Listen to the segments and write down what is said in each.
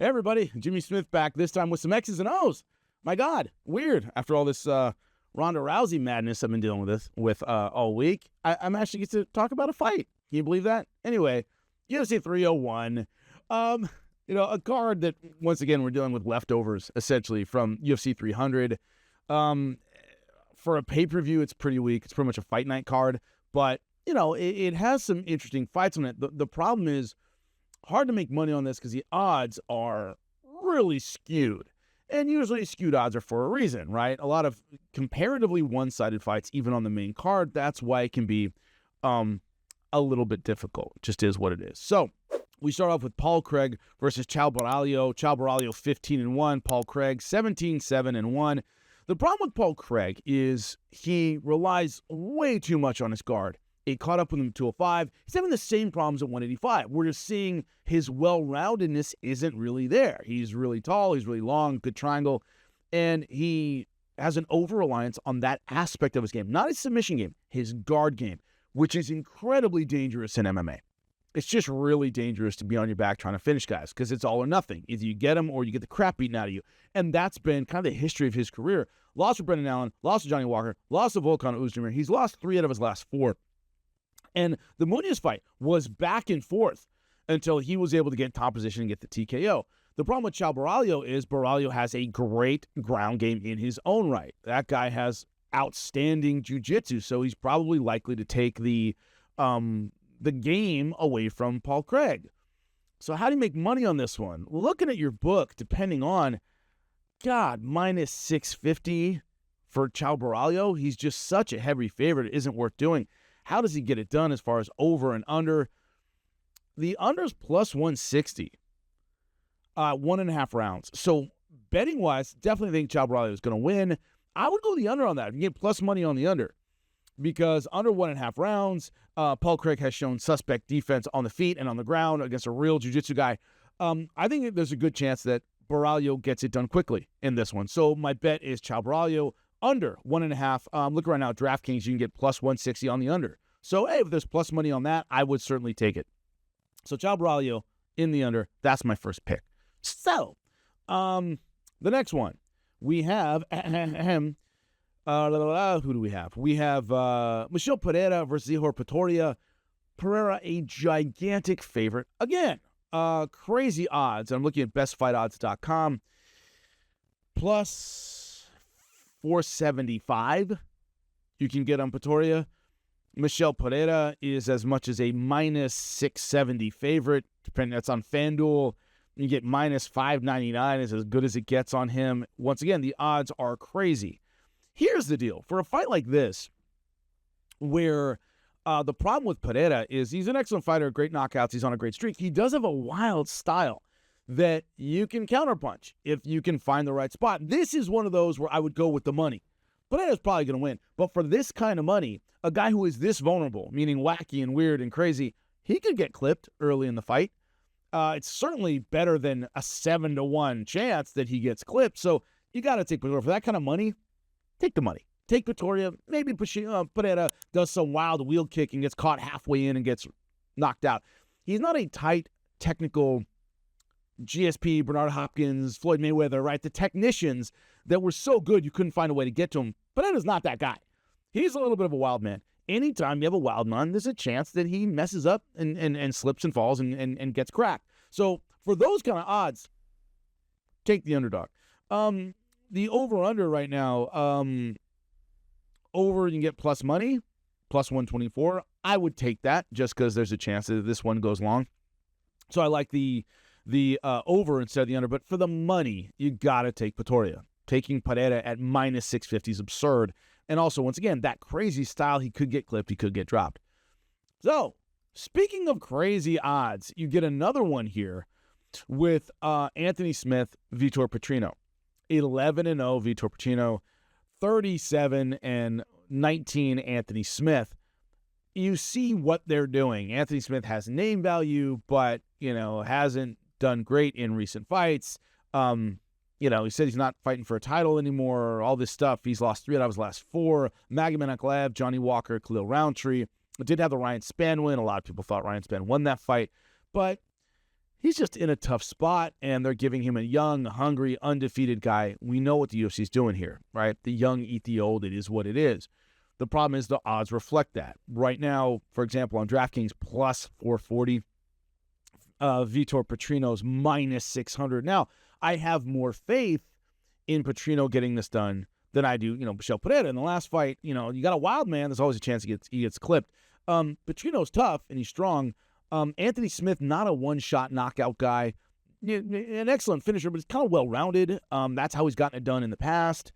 Hey everybody, Jimmy Smith back, this time with some X's and O's. My God, weird. After all this Ronda Rousey madness I've been dealing with all week, I'm actually get to talk about a fight. Can you believe that? Anyway, UFC 301, a card that, once again, we're dealing with leftovers, essentially, from UFC 300. For a pay-per-view, it's pretty weak. It's pretty much a fight night card, but, it has some interesting fights on it. The problem is, hard to make money on this because the odds are really skewed. And usually skewed odds are for a reason, right? A lot of comparatively one-sided fights, even on the main card. That's why it can be a little bit difficult. It just is what it is. So we start off with Paul Craig versus Chael Borralho. Chael Borralho 15-1, Paul Craig 17-7-1. The problem with Paul Craig is he relies way too much on his guard. It caught up with him at 205. He's having the same problems at 185. We're just seeing his well-roundedness isn't really there. He's really tall, he's really long, good triangle, and he has an over-reliance on that aspect of his game. Not his submission game, his guard game, which is incredibly dangerous in MMA. It's just really dangerous to be on your back trying to finish guys because it's all or nothing. Either you get them or you get the crap beaten out of you. And that's been kind of the history of his career. Lost to Brendan Allen, lost to Johnny Walker, lost to Volkan Oezdemir. He's lost 3 out of his last 4. And the Muniz fight was back and forth until he was able to get in top position and get the TKO. The problem with Chael Borralho is Borralho has a great ground game in his own right. That guy has outstanding jiu-jitsu, so he's probably likely to take the game away from Paul Craig. So how do you make money on this one? Looking at your book, depending on, minus 650 for Chael Borralho. He's just such a heavy favorite. It isn't worth doing. How does he get it done as far as over and under? The under's plus 160, 1.5 rounds. So betting-wise, definitely think Chael Borralho is going to win. I would go the under on that. You can get plus money on the under because under 1.5 rounds, Paul Craig has shown suspect defense on the feet and on the ground against a real jiu-jitsu guy. I think there's a good chance that Borralho gets it done quickly in this one. So my bet is Chael Borralho under 1.5. Look right now, DraftKings, you can get plus 160 on the under. So, hey, if there's plus money on that, I would certainly take it. So, Chael Borralho in the under, that's my first pick. So, the next one, we have, who do we have? We have Michel Pereira versus Ihor Pretoria. Pereira, a gigantic favorite. Again, crazy odds. I'm looking at bestfightodds.com. Plus 475 you can get on Pretoria. Michel Pereira is as much as a minus 670 favorite, depending, that's on FanDuel. You get minus 599 is as good as it gets on him. Once again, the odds are crazy. Here's the deal. For a fight like this, where the problem with Pereira is he's an excellent fighter, great knockouts, he's on a great streak. He does have a wild style that you can counterpunch if you can find the right spot. This is one of those where I would go with the money. Pereira's probably going to win. But for this kind of money, a guy who is this vulnerable, meaning wacky and weird and crazy, he could get clipped early in the fight. It's certainly better than a 7-1 chance that he gets clipped. So you got to take Pereira. For that kind of money, take the money. Take Pretoria. Maybe Pereira does some wild wheel kick and gets caught halfway in and gets knocked out. He's not a tight, technical GSP, Bernard Hopkins, Floyd Mayweather, right? The technicians that were so good you couldn't find a way to get to him. Pereira's not that guy. He's a little bit of a wild man. Anytime you have a wild man, there's a chance that he messes up and slips and falls and gets cracked. So for those kind of odds, take the underdog. The over-under right now, over you can get plus money, plus 124. I would take that just because there's a chance that this one goes long. So I like the over instead of the under. But for the money, you got to take Pretoria. Taking Pereira at minus 650 is absurd. And also, once again, that crazy style, he could get clipped, he could get dropped. So, speaking of crazy odds, you get another one here with Anthony Smith, Vitor Patrino. 11-0 Vitor Patrino, 37-19 Anthony Smith. You see what they're doing. Anthony Smith has name value, but, hasn't done great in recent fights. He said he's not fighting for a title anymore, all this stuff. He's lost 3 out of his last 4. Magomed Ankalaev, Johnny Walker, Khalil Roundtree. It did have the Ryan Spann win. A lot of people thought Ryan Spann won that fight. But he's just in a tough spot, and they're giving him a young, hungry, undefeated guy. We know what the UFC is doing here, right? The young eat the old. It is what it is. The problem is the odds reflect that. Right now, for example, on DraftKings, plus 440, Vitor Patrino's minus 600. Now, I have more faith in Patrino getting this done than I do, Michel Pereira. In the last fight, you got a wild man. There's always a chance he gets clipped. Patrino's tough, and he's strong. Anthony Smith, not a one-shot knockout guy. An excellent finisher, but he's kind of well-rounded. That's how he's gotten it done in the past.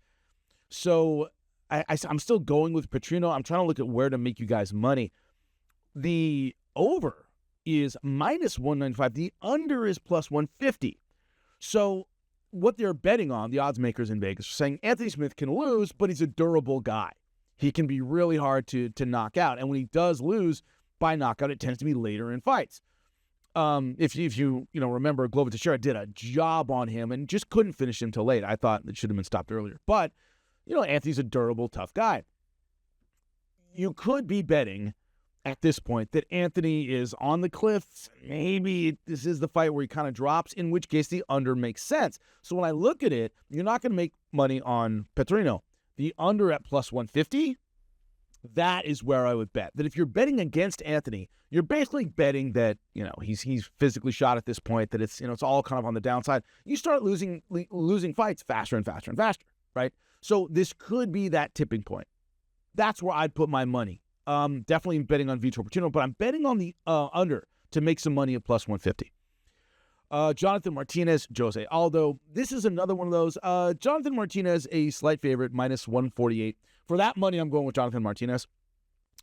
So I'm still going with Patrino. I'm trying to look at where to make you guys money. The over is minus 195. The under is plus 150. So what they're betting on, the odds makers in Vegas, are saying Anthony Smith can lose, but he's a durable guy. He can be really hard to knock out. And when he does lose by knockout, it tends to be later in fights. If you remember, Glover Teixeira did a job on him and just couldn't finish him till late. I thought it should have been stopped earlier. But, Anthony's a durable, tough guy. You could be betting at this point that Anthony is on the cliffs. Maybe this is the fight where he kind of drops, in which case the under makes sense. So when I look at it, you're not going to make money on Patrino. The under at plus 150, that is where I would bet. That if you're betting against Anthony, you're basically betting that, he's physically shot at this point, that it's, it's all kind of on the downside. You start losing fights faster and faster and faster, right? So this could be that tipping point. That's where I'd put my money. Definitely betting on Vitor Patrino, but I'm betting on the under to make some money at plus 150. Jonathan Martinez, Jose Aldo. This is another one of those. Jonathan Martinez, a slight favorite, minus 148. For that money, I'm going with Jonathan Martinez.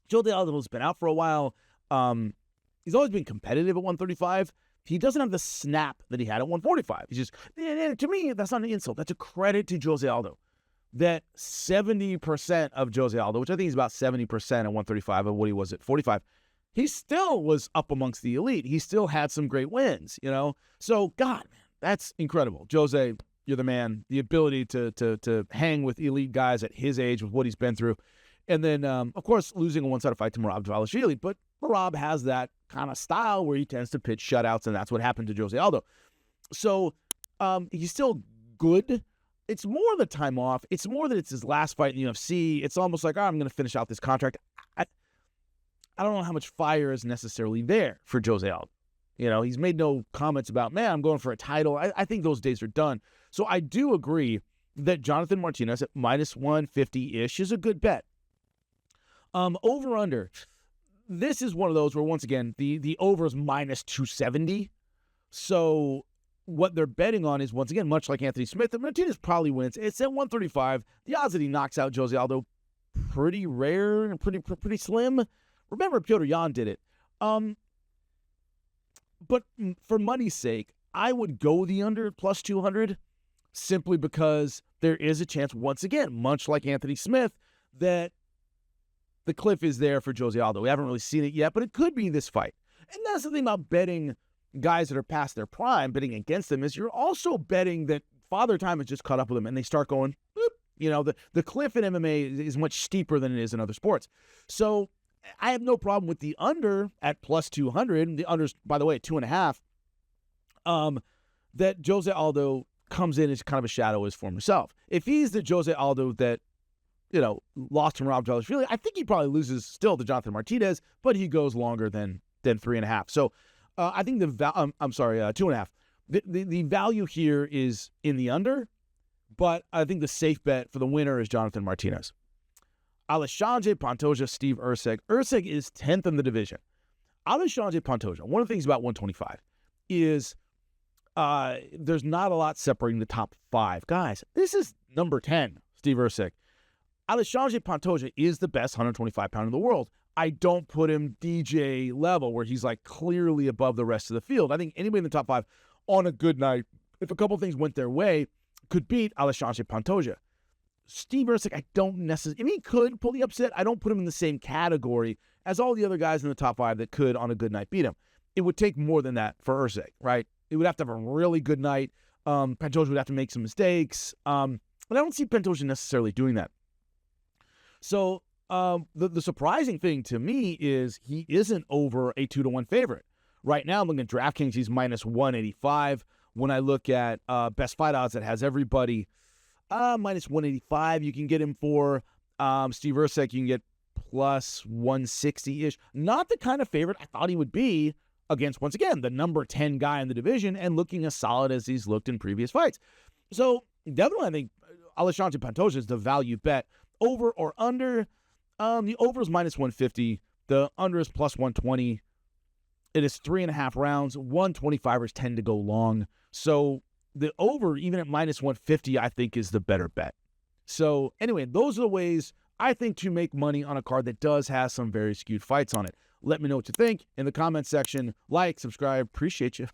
Jose Aldo has been out for a while. He's always been competitive at 135. He doesn't have the snap that he had at 145. He's just, to me, that's not an insult. That's a credit to Jose Aldo. That 70% of Jose Aldo, which I think is about 70% at 135 of what he was at 45, he still was up amongst the elite. He still had some great wins, So, God, man, that's incredible. Jose, you're the man. The ability to hang with elite guys at his age with what he's been through. And then, of course, losing a one-sided fight to Merab Dvalishvili. But Merab has that kind of style where he tends to pitch shutouts, and that's what happened to Jose Aldo. So, he's still good. It's more the time off. It's more that it's his last fight in the UFC. It's almost like, I'm going to finish out this contract. I don't know how much fire is necessarily there for Jose Aldo. He's made no comments about, man, I'm going for a title. I think those days are done. So I do agree that Jonathan Martinez at minus 150-ish is a good bet. Over-under. This is one of those where, once again, the over is minus 270. So what they're betting on is, once again, much like Anthony Smith, that Martinez probably wins. It's at 135. The odds that he knocks out Jose Aldo, pretty rare and pretty slim. Remember, Petr Yan did it. But for money's sake, I would go the under plus 200 simply because there is a chance, once again, much like Anthony Smith, that the cliff is there for Jose Aldo. We haven't really seen it yet, but it could be this fight. And that's the thing about betting guys that are past their prime, betting against them, is you're also betting that Father Time has just caught up with them and they start going, boop. The cliff in MMA is much steeper than it is in other sports. So I have no problem with the under at plus 200. The under's, by the way, 2.5. That Jose Aldo comes in as kind of a shadow of his former self. If he's the Jose Aldo that, lost to Merab Dvalishvili, I think he probably loses still to Jonathan Martinez, but he goes longer than 3.5. So I think 2.5. The value here is in the under, but I think the safe bet for the winner is Jonathan Martinez. Alexandre Pantoja, Steve Erceg. Erceg is 10th in the division. Alexandre Pantoja, one of the things about 125 is there's not a lot separating the top 5. Guys, this is number 10, Steve Erceg. Alexandre Pantoja is the best 125-pounder in the world. I don't put him DJ level where he's like clearly above the rest of the field. I think anybody in the top 5 on a good night, if a couple things went their way, could beat Alexandre Pantoja. Steve Erceg, I don't necessarily, he could pull the upset. I don't put him in the same category as all the other guys in the top 5 that could on a good night beat him. It would take more than that for Erceg, right? It would have to have a really good night. Pantoja would have to make some mistakes. But I don't see Pantoja necessarily doing that. So the surprising thing to me is he isn't over a 2-1 favorite. Right now, I'm looking at DraftKings. He's minus 185. When I look at Best Fight Odds, that has everybody minus 185. You can get him for Steve Ercek. You can get plus 160-ish. Not the kind of favorite I thought he would be against, once again, the number 10 guy in the division and looking as solid as he's looked in previous fights. So definitely I think Alesan Pantoja is the value bet. Over or under? The over is minus 150. The under is plus 120. It is 3.5 rounds. 125ers tend to go long. So the over, even at minus 150, I think is the better bet. So anyway, those are the ways I think to make money on a card that does have some very skewed fights on it. Let me know what you think in the comments section. Like, subscribe. Appreciate you.